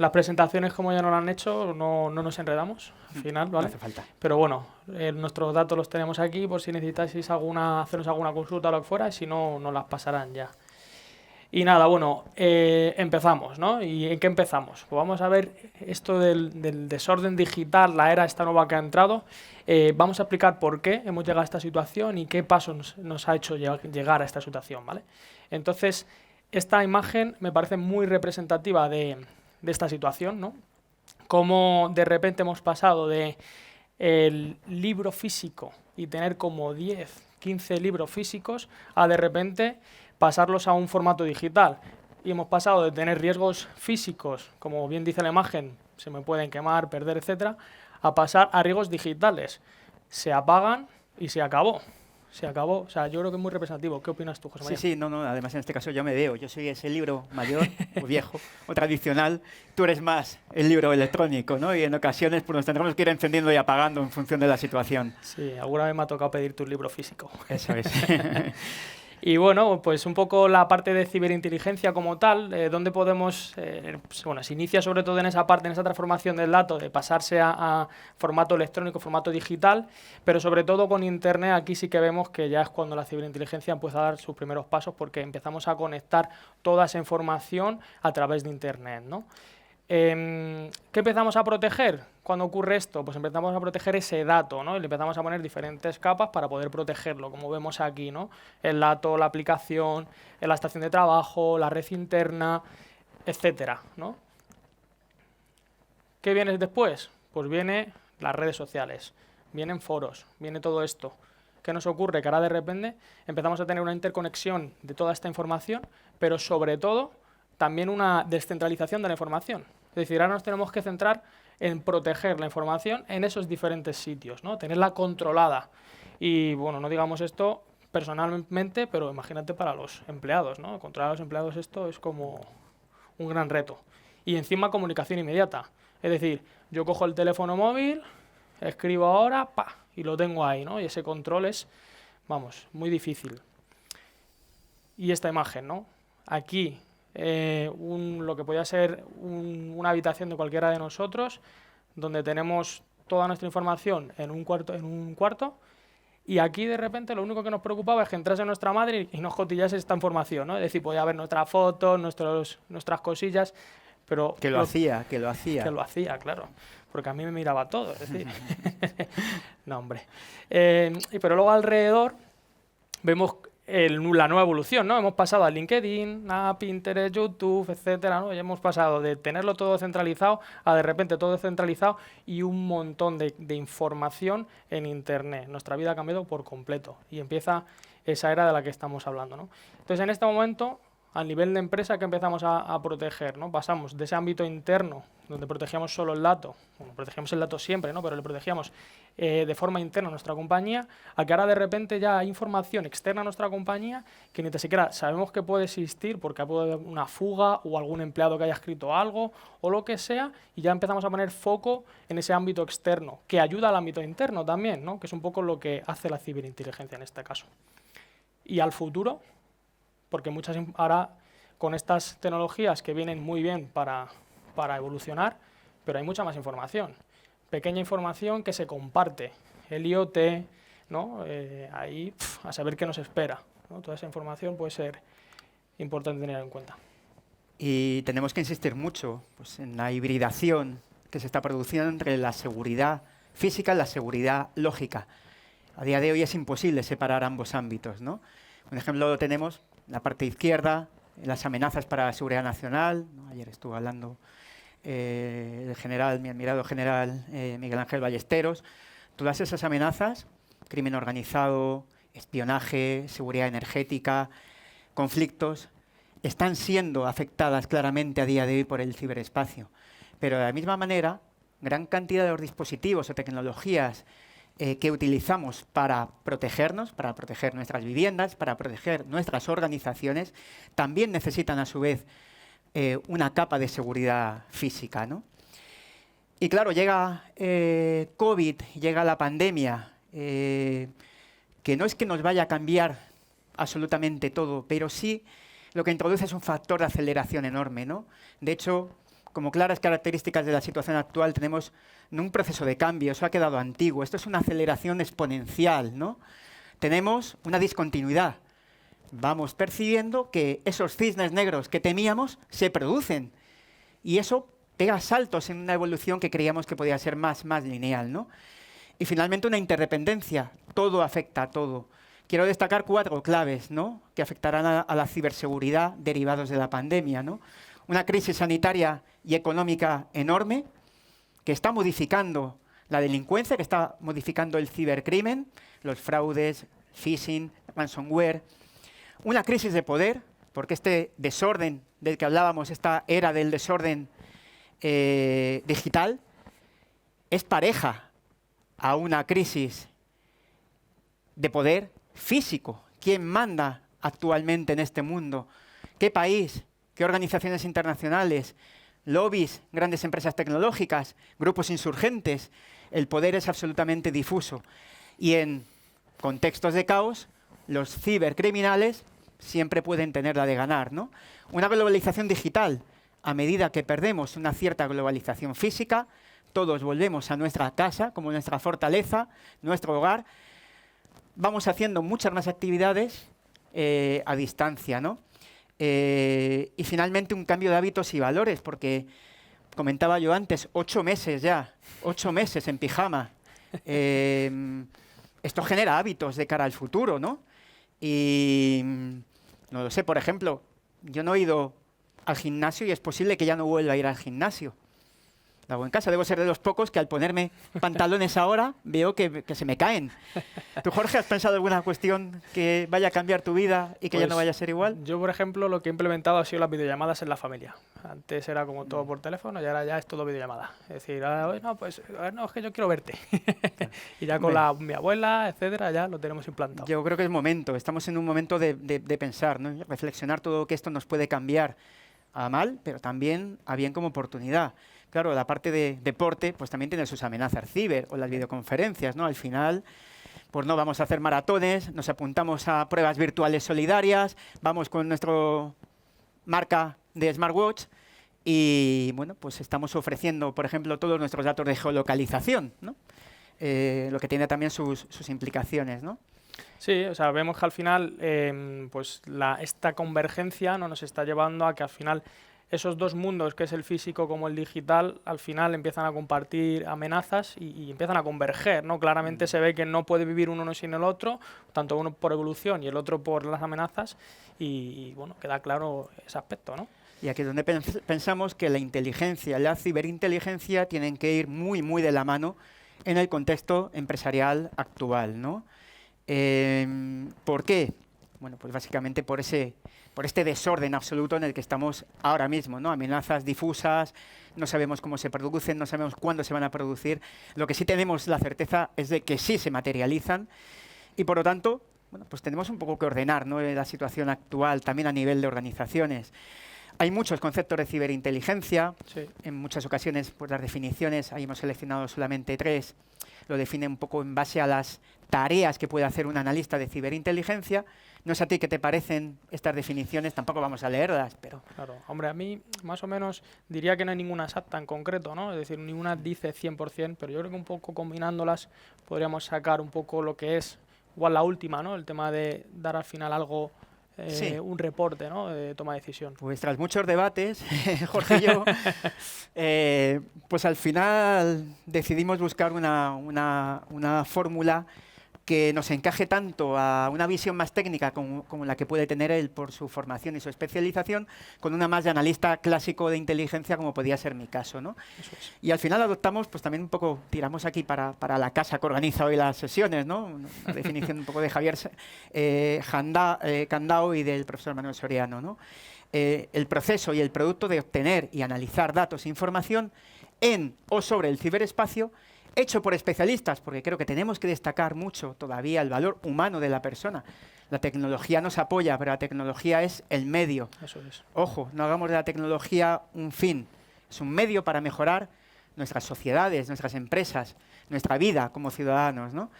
Las presentaciones, como ya no lo han hecho, no nos enredamos al final, No ¿vale? hace falta. Pero bueno, nuestros datos los tenemos aquí por si necesitáis hacernos alguna consulta o lo que fuera, y si no, nos las pasarán ya. Y nada, bueno, empezamos, ¿no? ¿Y en qué empezamos? Pues vamos a ver esto del desorden digital, la era esta nueva que ha entrado. Vamos a explicar por qué hemos llegado a esta situación y qué pasos nos ha hecho llegar a esta situación, ¿vale? Entonces, esta imagen me parece muy representativa de esta situación, ¿no? Cómo de repente hemos pasado de el libro físico y tener como 10, 15 libros físicos a de repente pasarlos a un formato digital. Y hemos pasado de tener riesgos físicos, como bien dice la imagen, se me pueden quemar, perder, etcétera, a pasar a riesgos digitales. Se apagan y se acabó. Se acabó. O sea, yo creo que es muy representativo. ¿Qué opinas tú, José Sí, María? sí, no, además en este caso yo me veo. Yo soy ese libro mayor, o viejo, o tradicional. Tú eres más el libro electrónico, ¿no? Y en ocasiones pues, nos tendremos que ir encendiendo y apagando en función de la situación. Sí, alguna vez me ha tocado pedir tu libro físico. Eso es. Y bueno, pues un poco la parte de ciberinteligencia como tal, donde podemos, pues bueno, se inicia sobre todo en esa parte, en esa transformación del dato, de pasarse a formato electrónico, formato digital, pero sobre todo con Internet aquí sí que vemos que ya es cuando la ciberinteligencia empieza a dar sus primeros pasos porque empezamos a conectar toda esa información a través de Internet, ¿no? ¿Qué empezamos a proteger cuando ocurre esto? Pues empezamos a proteger ese dato, ¿no? Y le empezamos a poner diferentes capas para poder protegerlo, como vemos aquí, ¿no? El dato, la aplicación, la estación de trabajo, la red interna, etcétera, ¿no? ¿Qué viene después? Pues viene las redes sociales, vienen foros, viene todo esto. ¿Qué nos ocurre? Que ahora de repente empezamos a tener una interconexión de toda esta información, pero sobre todo también una descentralización de la información. Es decir, ahora nos tenemos que centrar en proteger la información en esos diferentes sitios, ¿no? Tenerla controlada. Y bueno, no digamos esto personalmente, pero imagínate para los empleados, ¿no? Controlar a los empleados esto es como un gran reto. Y encima comunicación inmediata. Es decir, yo cojo el teléfono móvil, escribo ahora, ¡pa! Y lo tengo ahí, ¿no? Y ese control es, vamos, muy difícil. Y esta imagen, ¿no? Aquí lo que podría ser una habitación de cualquiera de nosotros, donde tenemos toda nuestra información en un cuarto, y aquí de repente lo único que nos preocupaba es que entrase nuestra madre y nos cotillase esta información, ¿no? Es decir, podía ver nuestras fotos, nuestras cosillas, pero Que lo hacía. que lo hacía, claro, porque a mí me miraba todo, es decir, no, hombre. Pero luego alrededor vemos la nueva evolución, ¿no? Hemos pasado a LinkedIn, a Pinterest, YouTube, etcétera, ¿no? Y hemos pasado de tenerlo todo centralizado a de repente todo centralizado y un montón de información en Internet. Nuestra vida ha cambiado por completo y empieza esa era de la que estamos hablando, ¿no? Entonces, en este momento, a nivel de empresa, ¿qué empezamos a proteger, ¿no? Pasamos de ese ámbito interno, donde protegíamos solo el dato, bueno, protegíamos el dato siempre, ¿no? Pero le protegíamos de forma interna a nuestra compañía, a que ahora de repente ya hay información externa a nuestra compañía que ni siquiera sabemos que puede existir porque ha podido haber una fuga o algún empleado que haya escrito algo o lo que sea, y ya empezamos a poner foco en ese ámbito externo, que ayuda al ámbito interno también, ¿no? Que es un poco lo que hace la ciberinteligencia en este caso. Y al futuro, porque ahora con estas tecnologías que vienen muy bien para evolucionar, pero hay mucha más información. Pequeña información que se comparte. El IoT, ¿no? Ahí a saber qué nos espera, ¿no? Toda esa información puede ser importante tener en cuenta. Y tenemos que insistir mucho pues, en la hibridación que se está produciendo entre la seguridad física y la seguridad lógica. A día de hoy es imposible separar ambos ámbitos, ¿no? Un ejemplo lo tenemos en la parte izquierda, las amenazas para la seguridad nacional, ¿no? Ayer estuvo hablando mi admirado general Miguel Ángel Ballesteros. Todas esas amenazas, crimen organizado, espionaje, seguridad energética, conflictos, están siendo afectadas claramente a día de hoy por el ciberespacio. Pero de la misma manera, gran cantidad de los dispositivos o tecnologías que utilizamos para protegernos, para proteger nuestras viviendas, para proteger nuestras organizaciones, también necesitan a su vez una capa de seguridad física, ¿no? Y claro, llega COVID, llega la pandemia, que no es que nos vaya a cambiar absolutamente todo, pero sí lo que introduce es un factor de aceleración enorme, ¿no? De hecho, como claras características de la situación actual, tenemos un proceso de cambio, eso ha quedado antiguo, esto es una aceleración exponencial, ¿no? Tenemos una discontinuidad. Vamos percibiendo que esos cisnes negros que temíamos se producen y eso pega saltos en una evolución que creíamos que podía ser más lineal, ¿no? Y finalmente una interdependencia, todo afecta a todo. Quiero destacar 4 claves, ¿no?, que afectarán a la ciberseguridad derivados de la pandemia, ¿no? Una crisis sanitaria y económica enorme que está modificando la delincuencia, que está modificando el cibercrimen, los fraudes, phishing, ransomware. Una crisis de poder, porque este desorden del que hablábamos, esta era del desorden digital, es pareja a una crisis de poder físico. ¿Quién manda actualmente en este mundo? ¿Qué país? ¿Qué organizaciones internacionales? Lobbies, grandes empresas tecnológicas, grupos insurgentes. El poder es absolutamente difuso. Y en contextos de caos, los cibercriminales siempre pueden tener la de ganar, ¿no? Una globalización digital. A medida que perdemos una cierta globalización física, todos volvemos a nuestra casa como nuestra fortaleza, nuestro hogar. Vamos haciendo muchas más actividades a distancia, ¿no? Y finalmente un cambio de hábitos y valores, porque comentaba yo antes, 8 meses ya, 8 meses en pijama. Esto genera hábitos de cara al futuro, ¿no? Y no lo sé, por ejemplo, yo no he ido al gimnasio y es posible que ya no vuelva a ir al gimnasio. Lo hago en casa, debo ser de los pocos que al ponerme pantalones ahora veo que se me caen. ¿Tú, Jorge, has pensado alguna cuestión que vaya a cambiar tu vida y que ya no vaya a ser igual? Yo, por ejemplo, lo que he implementado ha sido las videollamadas en la familia. Antes era como todo por teléfono y ahora ya es todo videollamada. Es decir, no, pues no, es que yo quiero verte. Y ya con mi abuela, etcétera, ya lo tenemos implantado. Yo creo que es momento, estamos en un momento de pensar, ¿no? Reflexionar todo que esto nos puede cambiar a mal, pero también a bien como oportunidad. Claro, la parte de deporte pues también tiene sus amenazas ciber o las videoconferencias, ¿no? Al final, pues no vamos a hacer maratones, nos apuntamos a pruebas virtuales solidarias, vamos con nuestra marca de smartwatch y, bueno, pues estamos ofreciendo, por ejemplo, todos nuestros datos de geolocalización, ¿no? Lo que tiene también sus implicaciones, ¿no? Sí, o sea, vemos que al final pues esta convergencia, ¿no?, nos está llevando a que al final esos dos mundos, que es el físico como el digital, al final empiezan a compartir amenazas y empiezan a converger, ¿no? Claramente se ve que no puede vivir uno sin el otro, tanto uno por evolución y el otro por las amenazas, y bueno, queda claro ese aspecto, ¿no? Y aquí es donde pensamos que la inteligencia, la ciberinteligencia tienen que ir muy de la mano en el contexto empresarial actual, ¿no? ¿Por qué? Bueno, pues básicamente por este desorden absoluto en el que estamos ahora mismo, ¿no? Amenazas difusas, no sabemos cómo se producen, no sabemos cuándo se van a producir. Lo que sí tenemos la certeza es de que sí se materializan y, por lo tanto, bueno, pues tenemos un poco que ordenar, ¿no?, la situación actual, también a nivel de organizaciones. Hay muchos conceptos de ciberinteligencia. Sí. En muchas ocasiones, pues las definiciones, ahí hemos seleccionado solamente 3, lo define un poco en base a las tareas que puede hacer un analista de ciberinteligencia. No sé a ti qué te parecen estas definiciones, tampoco vamos a leerlas, pero... Claro, hombre, a mí más o menos diría que no hay ninguna exacta en concreto, ¿no? Es decir, ninguna dice 100%, pero yo creo que un poco combinándolas podríamos sacar un poco lo que es, igual la última, ¿no? El tema de dar al final algo... Sí. Un reporte, ¿no?, de toma de decisión. Pues tras muchos debates, Jorge y yo, pues al final decidimos buscar una fórmula que nos encaje tanto a una visión más técnica como la que puede tener él por su formación y su especialización, con una más de analista clásico de inteligencia como podía ser mi caso, ¿no? Eso es. Y al final adoptamos, pues también un poco, tiramos aquí para la casa que organiza hoy las sesiones, ¿no? Una definición un poco de Javier Candao y del profesor Manuel Soriano, ¿no? El proceso y el producto de obtener y analizar datos e información en o sobre el ciberespacio hecho por especialistas, porque creo que tenemos que destacar mucho todavía el valor humano de la persona. La tecnología nos apoya, pero la tecnología es el medio. Eso es. Ojo, no hagamos de la tecnología un fin. Es un medio para mejorar nuestras sociedades, nuestras empresas, nuestra vida como ciudadanos, ¿no?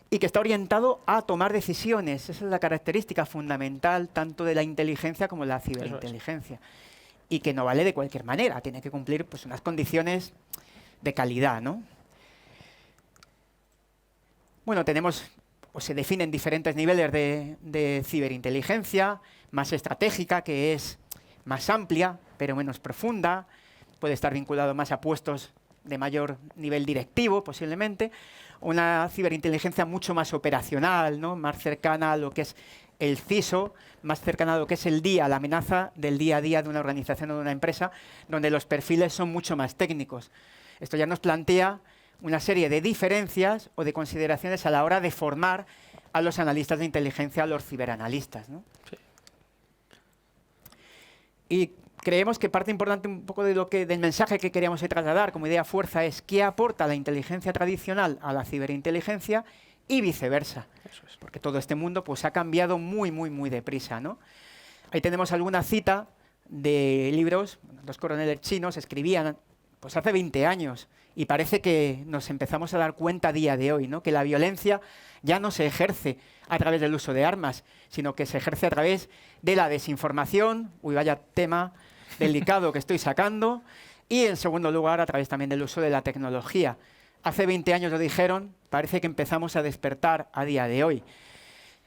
Y que está orientado a tomar decisiones. Esa es la característica fundamental tanto de la inteligencia como de la ciberinteligencia. y que no vale de cualquier manera, tiene que cumplir pues, unas condiciones de calidad, ¿no? Bueno, tenemos, o se definen diferentes niveles de ciberinteligencia, más estratégica, que es más amplia, pero menos profunda, puede estar vinculado más a puestos de mayor nivel directivo, posiblemente, una ciberinteligencia mucho más operacional, ¿no? Más cercana a lo que es el CISO, más cercana a lo que es el día, la amenaza del día a día de una organización o de una empresa, donde los perfiles son mucho más técnicos. Esto ya nos plantea una serie de diferencias o de consideraciones a la hora de formar a los analistas de inteligencia, a los ciberanalistas, ¿no? Sí. Y creemos que parte importante un poco del mensaje que queríamos trasladar como idea fuerza es qué aporta la inteligencia tradicional a la ciberinteligencia y viceversa. Eso es. Porque todo este mundo pues, ha cambiado muy, muy, muy deprisa, ¿no? Ahí tenemos alguna cita de libros. Los coroneles chinos escribían pues, hace 20 años y parece que nos empezamos a dar cuenta a día de hoy, ¿no? Que la violencia ya no se ejerce a través del uso de armas, sino que se ejerce a través de la desinformación, uy, vaya tema delicado que estoy sacando, y en segundo lugar a través también del uso de la tecnología. Hace 20 años lo dijeron, parece que empezamos a despertar a día de hoy.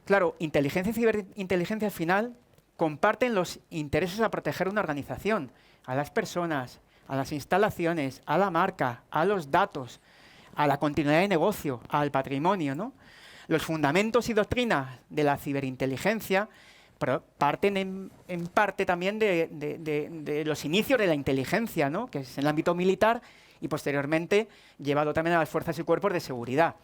Claro, inteligencia y ciberinteligencia al final comparten los intereses a proteger una organización, a las personas, a las instalaciones, a la marca, a los datos, a la continuidad de negocio, al patrimonio, ¿no? Los fundamentos y doctrinas de la ciberinteligencia parten en parte también de los inicios de la inteligencia, ¿no? Que es en el ámbito militar y posteriormente llevado también a las fuerzas y cuerpos de seguridad.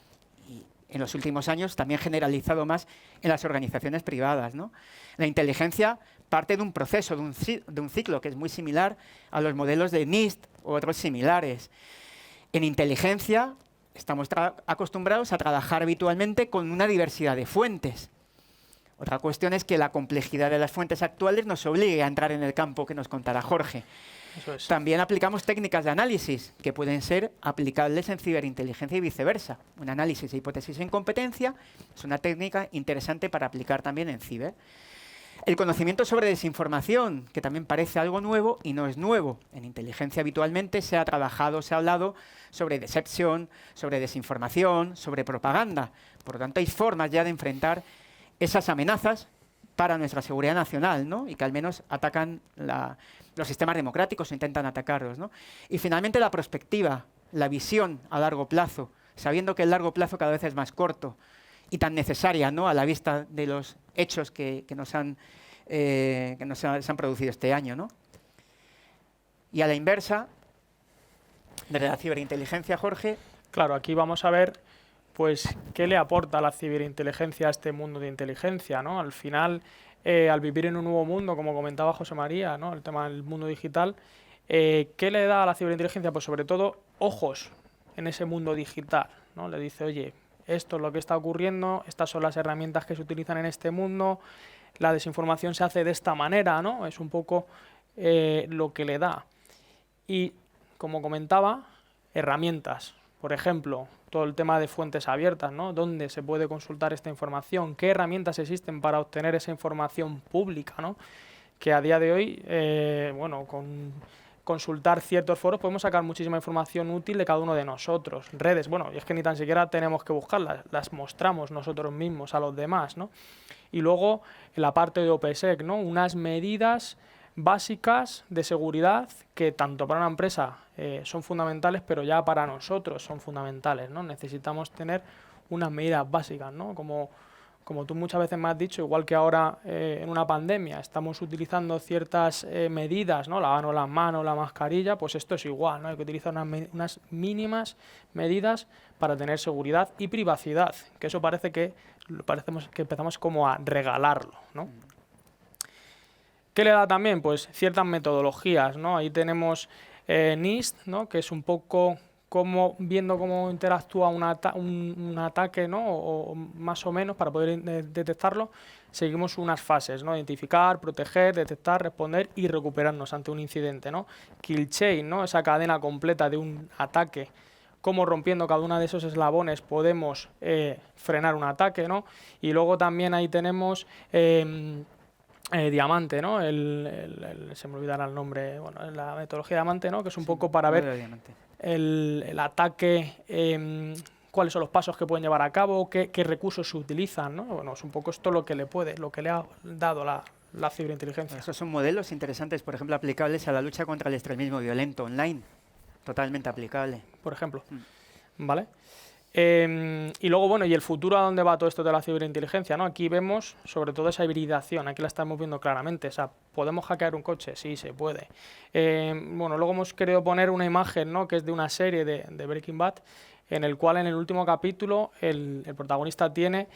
Y en los últimos años también generalizado más en las organizaciones privadas, ¿no? La inteligencia parte de un proceso, de un ciclo que es muy similar a los modelos de NIST u otros similares. En inteligencia estamos acostumbrados a trabajar habitualmente con una diversidad de fuentes. Otra cuestión es que la complejidad de las fuentes actuales nos obligue a entrar en el campo que nos contará Jorge. Eso es. También aplicamos técnicas de análisis que pueden ser aplicables en ciberinteligencia y viceversa. Un análisis de hipótesis en competencia es una técnica interesante para aplicar también en ciber. El conocimiento sobre desinformación, que también parece algo nuevo y no es nuevo. En inteligencia habitualmente se ha trabajado, se ha hablado sobre decepción, sobre desinformación, sobre propaganda. Por lo tanto, hay formas ya de enfrentar esas amenazas para nuestra seguridad nacional, ¿no? Y que al menos atacan los sistemas democráticos o intentan atacarlos, ¿no? Y finalmente la perspectiva, la visión a largo plazo, sabiendo que el largo plazo cada vez es más corto y tan necesaria, ¿no? A la vista de los hechos que se han producido este año, ¿no? Y a la inversa, de la ciberinteligencia, Jorge. Claro, aquí vamos a ver pues qué le aporta la ciberinteligencia a este mundo de inteligencia, ¿no? Al final, al vivir en un nuevo mundo, como comentaba José María, ¿no? El tema del mundo digital, ¿qué le da a la ciberinteligencia? Pues sobre todo ojos en ese mundo digital, ¿no? Le dice, oye, esto es lo que está ocurriendo, estas son las herramientas que se utilizan en este mundo, la desinformación se hace de esta manera, ¿no? Es un poco lo que le da. Y, como comentaba, herramientas. Por ejemplo, todo el tema de fuentes abiertas, ¿no? ¿Dónde se puede consultar esta información? ¿Qué herramientas existen para obtener esa información pública, ¿no? Que a día de hoy, bueno, con consultar ciertos foros podemos sacar muchísima información útil de cada uno de nosotros. Redes, bueno, y es que ni tan siquiera tenemos que buscarlas, las mostramos nosotros mismos a los demás, ¿no? Y luego, en la parte de OPSEC, ¿no? Unas medidas básicas de seguridad que tanto para una empresa son fundamentales, pero ya para nosotros son fundamentales, ¿no? Necesitamos tener unas medidas básicas, ¿no? Como tú muchas veces me has dicho, igual que ahora en una pandemia estamos utilizando ciertas medidas, ¿no? Lavarnos las manos, la mascarilla, pues esto es igual, ¿no? Hay que utilizar unas mínimas medidas para tener seguridad y privacidad, que eso parece que empezamos como a regalarlo, ¿no? ¿Qué le da también? Pues ciertas metodologías, ¿no? Ahí tenemos NIST, ¿no? Que es un poco viendo cómo interactúa un ataque, ¿no? O más o menos para poder detectarlo, seguimos unas fases, ¿no? Identificar, proteger, detectar, responder y recuperarnos ante un incidente, ¿no? Kill chain, ¿no? Esa cadena completa de un ataque, cómo rompiendo cada uno de esos eslabones podemos frenar un ataque, ¿no? Y luego también ahí tenemos Diamante, ¿no? Se me olvidará el nombre, bueno, la metodología Diamante, ¿no? Que es un poco para ver el ataque, cuáles son los pasos que pueden llevar a cabo, qué recursos se utilizan, ¿no? Bueno, es un poco esto lo que le ha dado la ciberinteligencia. Esos son modelos interesantes, por ejemplo, aplicables a la lucha contra el extremismo violento online. Totalmente aplicable. Por ejemplo, ¿vale? Y luego, bueno, ¿y el futuro a dónde va todo esto de la ciberinteligencia, ¿no? Aquí vemos sobre todo esa hibridación, aquí la estamos viendo claramente. O sea, ¿podemos hackear un coche? Sí, se puede. Bueno, luego hemos querido poner una imagen, ¿no? Que es de una serie de Breaking Bad, en el cual en el último capítulo el protagonista tiene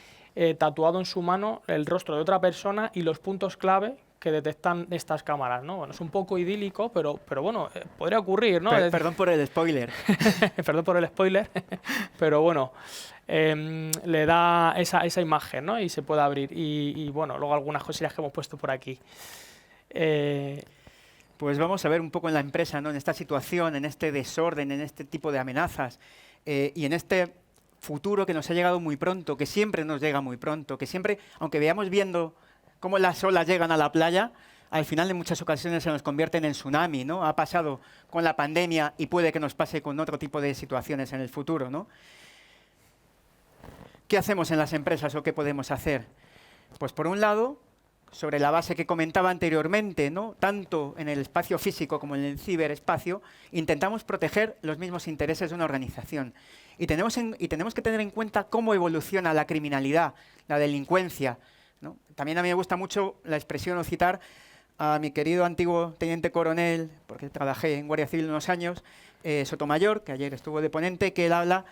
tatuado en su mano el rostro de otra persona y los puntos clave que detectan estas cámaras, ¿no? Bueno, es un poco idílico, pero bueno, podría ocurrir, ¿no? Perdón por el spoiler. Perdón por el spoiler, pero bueno, le da esa imagen, ¿no? Y se puede abrir. Y bueno, luego algunas cosillas que hemos puesto por aquí. Pues vamos a ver un poco en la empresa, ¿no? En esta situación, en este desorden, en este tipo de amenazas y en este futuro que nos ha llegado muy pronto, que siempre nos llega muy pronto, que siempre, aunque veamos viendo cómo las olas llegan a la playa, al final en muchas ocasiones se nos convierten en tsunami, ¿no? Ha pasado con la pandemia y puede que nos pase con otro tipo de situaciones en el futuro, ¿no? ¿Qué hacemos en las empresas o qué podemos hacer? Pues por un lado, sobre la base que comentaba anteriormente, ¿no? Tanto en el espacio físico como en el ciberespacio, intentamos proteger los mismos intereses de una organización. Y tenemos que tener en cuenta cómo evoluciona la criminalidad, la delincuencia, ¿no? También a mí me gusta mucho la expresión o citar a mi querido antiguo teniente coronel, porque trabajé en Guardia Civil unos años, Sotomayor, que ayer estuvo de ponente, que él habla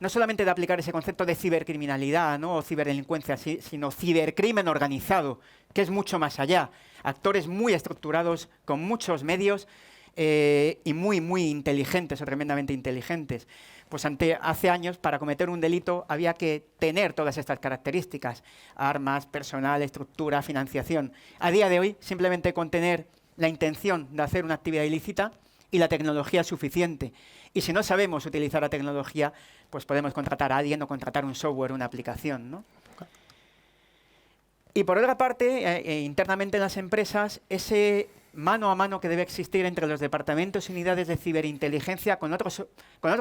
no solamente de aplicar ese concepto de cibercriminalidad, ¿no? O ciberdelincuencia, sino cibercrimen organizado, que es mucho más allá. Actores muy estructurados, con muchos medios y muy inteligentes o tremendamente inteligentes. Pues hace años, para cometer un delito, había que tener todas estas características: armas, personal, estructura, financiación. A día de hoy, simplemente con tener la intención de hacer una actividad ilícita y la tecnología suficiente. Y si no sabemos utilizar la tecnología, pues podemos contratar a alguien o contratar un software, una aplicación, ¿no? Y por otra parte, internamente en las empresas, ese mano a mano que debe existir entre los departamentos y unidades de ciberinteligencia con otros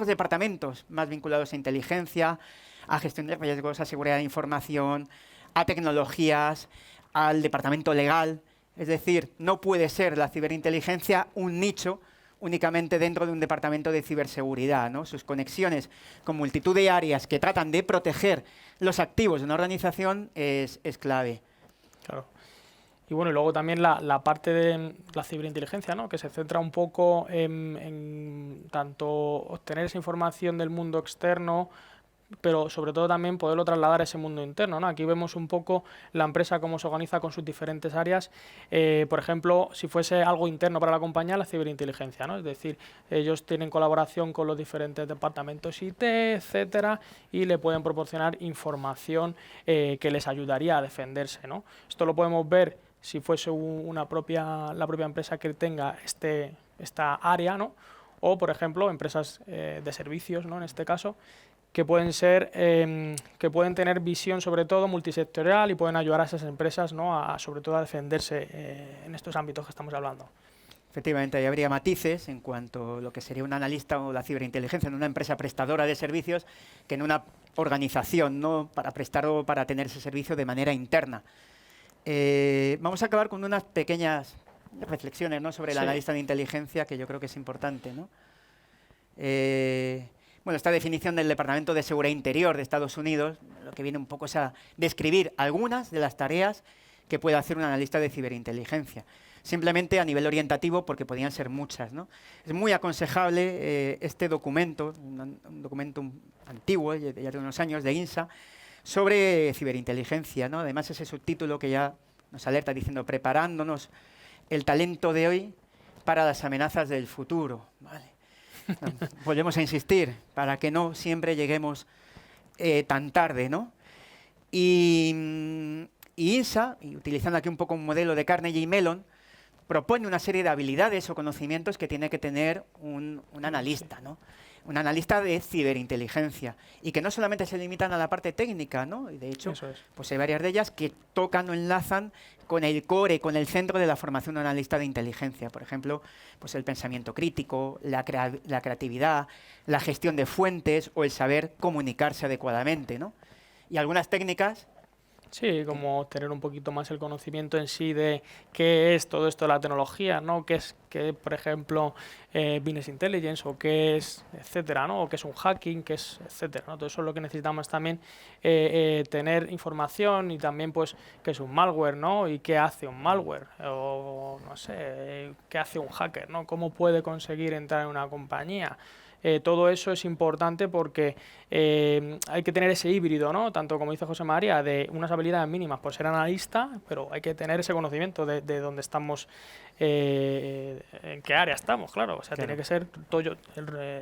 departamentos más vinculados a inteligencia, a gestión de riesgos, a seguridad de información, a tecnologías, al departamento legal. Es decir, no puede ser la ciberinteligencia un nicho únicamente dentro de un departamento de ciberseguridad, ¿no? Sus conexiones con multitud de áreas que tratan de proteger los activos de una organización es clave. Claro. Y bueno, y luego también la parte de la ciberinteligencia, ¿no? Que se centra un poco en tanto obtener esa información del mundo externo, pero sobre todo también poderlo trasladar a ese mundo interno, ¿no? Aquí vemos un poco la empresa cómo se organiza con sus diferentes áreas. Por ejemplo, si fuese algo interno para la compañía, la ciberinteligencia, ¿no? Es decir, ellos tienen colaboración con los diferentes departamentos IT, etcétera, y le pueden proporcionar información que les ayudaría a defenderse, ¿no? Esto lo podemos ver si fuese la propia empresa que tenga esta área, ¿no? O, por ejemplo, empresas de servicios, ¿no? En este caso, que pueden tener visión sobre todo multisectorial y pueden ayudar a esas empresas, ¿no? sobre todo a defenderse en estos ámbitos que estamos hablando. Efectivamente, ahí habría matices en cuanto a lo que sería un analista o la ciberinteligencia en una empresa prestadora de servicios que en una organización, ¿no? Para prestar o para tener ese servicio de manera interna. Vamos a acabar con unas pequeñas reflexiones, ¿no? Sobre el analista de inteligencia, que yo creo que es importante, ¿no? Bueno, esta definición del Departamento de Seguridad Interior de Estados Unidos, lo que viene un poco es a describir algunas de las tareas que puede hacer un analista de ciberinteligencia. Simplemente a nivel orientativo, porque podrían ser muchas, ¿no? Es muy aconsejable este documento, un documento antiguo, ya de unos años, de INSA, sobre ciberinteligencia, ¿no? Además, ese subtítulo que ya nos alerta diciendo preparándonos el talento de hoy para las amenazas del futuro, ¿vale? Volvemos a insistir, para que no siempre lleguemos tan tarde, ¿no? Y INSA, y utilizando aquí un poco un modelo de Carnegie Mellon, propone una serie de habilidades o conocimientos que tiene que tener un analista, ¿no? un analista de ciberinteligencia, y que no solamente se limitan a la parte técnica, ¿no? Y de hecho, Eso es. pues hay varias de ellas que tocan o enlazan con el core, con el centro de la formación de un analista de inteligencia. Por ejemplo, pues el pensamiento crítico, la creatividad, la gestión de fuentes o el saber comunicarse adecuadamente, ¿no? Y algunas técnicas. Sí, como tener un poquito más el conocimiento en sí de qué es todo esto de la tecnología, ¿no? Por ejemplo, business intelligence o qué es, etcétera, ¿no? O qué es un hacking, qué es, etcétera, ¿no? Todo eso es lo que necesitamos también, tener información y también, pues, qué es un malware, ¿no? Y qué hace un malware, o no sé, qué hace un hacker, ¿no? Cómo puede conseguir entrar en una compañía. Todo eso es importante porque hay que tener ese híbrido, ¿no? Tanto como dice José María, de unas habilidades mínimas por ser analista, pero hay que tener ese conocimiento de dónde estamos, en qué área estamos, claro. O sea, Claro. tiene que ser todo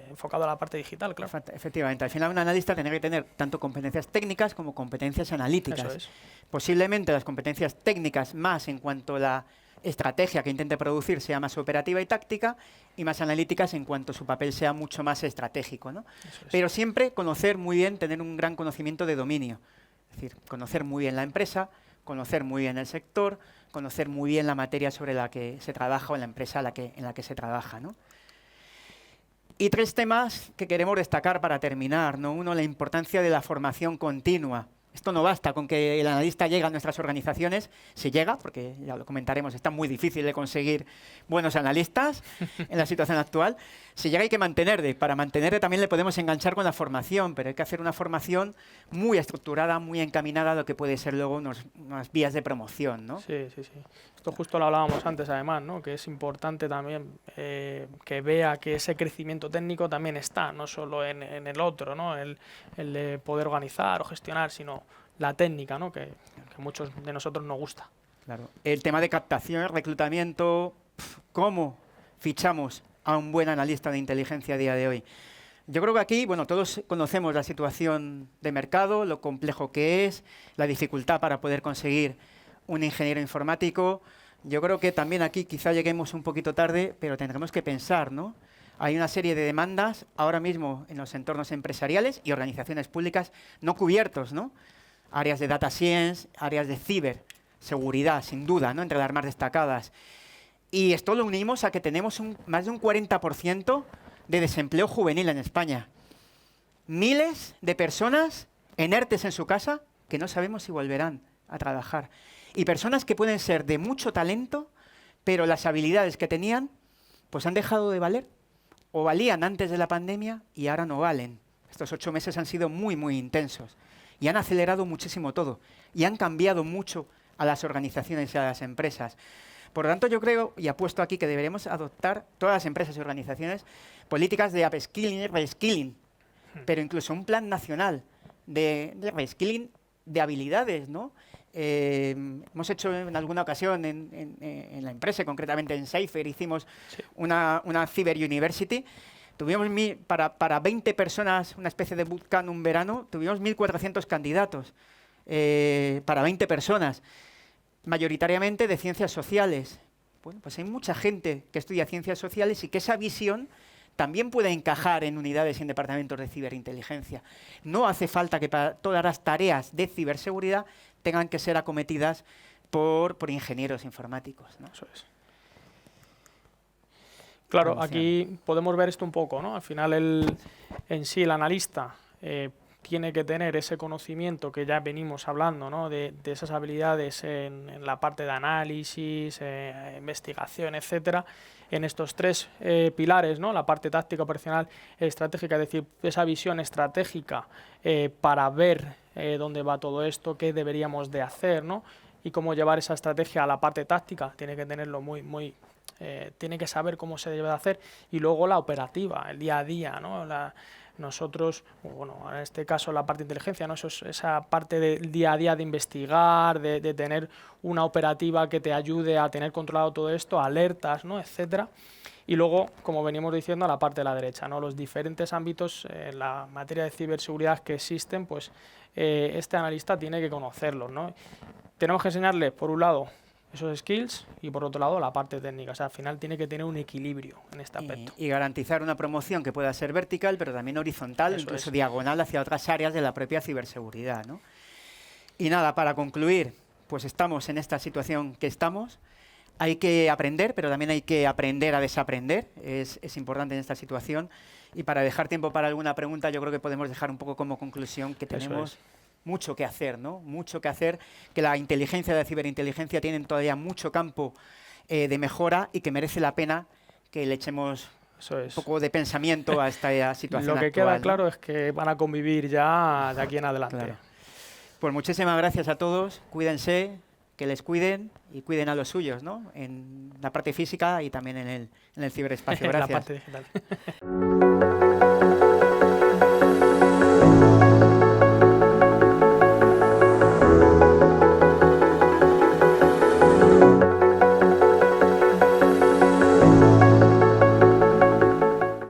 enfocado a la parte digital, claro. Efectivamente, al final un analista tiene que tener tanto competencias técnicas como competencias analíticas. Eso es. Posiblemente las competencias técnicas más en cuanto a la estrategia que intente producir sea más operativa y táctica, y más analíticas en cuanto su papel sea mucho más estratégico, ¿no? Eso es. Pero siempre conocer muy bien, tener un gran conocimiento de dominio. Es decir, conocer muy bien la empresa, conocer muy bien el sector, conocer muy bien la materia sobre la que se trabaja o en la empresa en la que se trabaja, ¿no? Y 3 temas que queremos destacar para terminar, ¿no? Uno, la importancia de la formación continua. Esto no basta con que el analista llegue a nuestras organizaciones, si llega, porque ya lo comentaremos, está muy difícil de conseguir buenos analistas en la situación actual. Si llega hay que mantenerle, para mantenerle también le podemos enganchar con la formación, pero hay que hacer una formación muy estructurada, muy encaminada a lo que puede ser luego unas vías de promoción, ¿no? Sí, sí, sí. Esto justo lo hablábamos antes, además, ¿no? Que es importante también, que vea que ese crecimiento técnico también está, no solo en el otro, ¿no? El de poder organizar o gestionar, sino la técnica, ¿no? Que a muchos de nosotros nos gusta. Claro. El tema de captación, reclutamiento, ¿cómo fichamos a un buen analista de inteligencia a día de hoy? Yo creo que aquí, bueno, todos conocemos la situación de mercado, lo complejo que es, la dificultad para poder conseguir un ingeniero informático. Yo creo que también aquí quizá lleguemos un poquito tarde, pero tendremos que pensar, ¿no? Hay una serie de demandas ahora mismo en los entornos empresariales y organizaciones públicas no cubiertos, ¿no? Áreas de data science, áreas de ciberseguridad, sin duda, ¿no? Entre las más destacadas. Y esto lo unimos a que tenemos más de un 40% de desempleo juvenil en España. Miles de personas en ERTES en su casa que no sabemos si volverán a trabajar. Y personas que pueden ser de mucho talento, pero las habilidades que tenían pues han dejado de valer o valían antes de la pandemia y ahora no valen. Estos 8 meses han sido muy, muy intensos y han acelerado muchísimo todo y han cambiado mucho a las organizaciones y a las empresas. Por lo tanto, yo creo y apuesto aquí que deberemos adoptar todas las empresas y organizaciones políticas de upskilling y reskilling, pero incluso un plan nacional de reskilling de habilidades, ¿no? Hemos hecho en alguna ocasión en la empresa, concretamente en Cypher, hicimos una Cyber University. Tuvimos para 20 personas, una especie de bootcamp un verano, tuvimos 1.400 candidatos para 20 personas, mayoritariamente de ciencias sociales. Bueno, pues hay mucha gente que estudia ciencias sociales y que esa visión también puede encajar en unidades y en departamentos de ciberinteligencia. No hace falta que para todas las tareas de ciberseguridad tengan que ser acometidas por ingenieros informáticos, ¿no? Eso es. Claro, aquí podemos ver esto un poco, ¿no? Al final en sí el analista tiene que tener ese conocimiento que ya venimos hablando, ¿no? De esas habilidades en la parte de análisis, investigación, etcétera, en estos 3 pilares, ¿no? La parte táctica, operacional, estratégica, es decir, esa visión estratégica para ver dónde va todo esto, qué deberíamos de hacer, ¿no? Y cómo llevar esa estrategia a la parte táctica, tiene que tenerlo muy tiene que saber cómo se debe de hacer, y luego la operativa, el día a día, ¿no? Nosotros, bueno, en este caso la parte de inteligencia, ¿no? Esa parte del día a día de investigar, de tener una operativa que te ayude a tener controlado todo esto, alertas, ¿no? Etcétera. Y luego, como venimos diciendo, a la parte de la derecha, ¿no? Los diferentes ámbitos en la materia de ciberseguridad que existen, pues este analista tiene que conocerlos, ¿no? Tenemos que enseñarle, por un lado, esos skills, y por otro lado la parte técnica. O sea, al final tiene que tener un equilibrio en este Y, aspecto. y garantizar una promoción que pueda ser vertical, pero también horizontal, Eso incluso es. diagonal hacia otras áreas de la propia ciberseguridad, ¿no? Y nada, para concluir, pues estamos en esta situación que estamos. Hay que aprender, pero también hay que aprender a desaprender. Es importante en esta situación. Y para dejar tiempo para alguna pregunta, yo creo que podemos dejar un poco como conclusión que Eso tenemos es. mucho que hacer, ¿no? Mucho que hacer, que la inteligencia y la ciberinteligencia tienen todavía mucho campo de mejora y que merece la pena que le echemos Eso un es. poco de pensamiento a esta situación Lo que actual, queda ¿no? claro es que van a convivir ya de aquí en adelante. Claro. Pues muchísimas gracias a todos. Cuídense, que les cuiden y cuiden a los suyos, ¿no? En la parte física y también en el ciberespacio. En la Gracias. parte digital.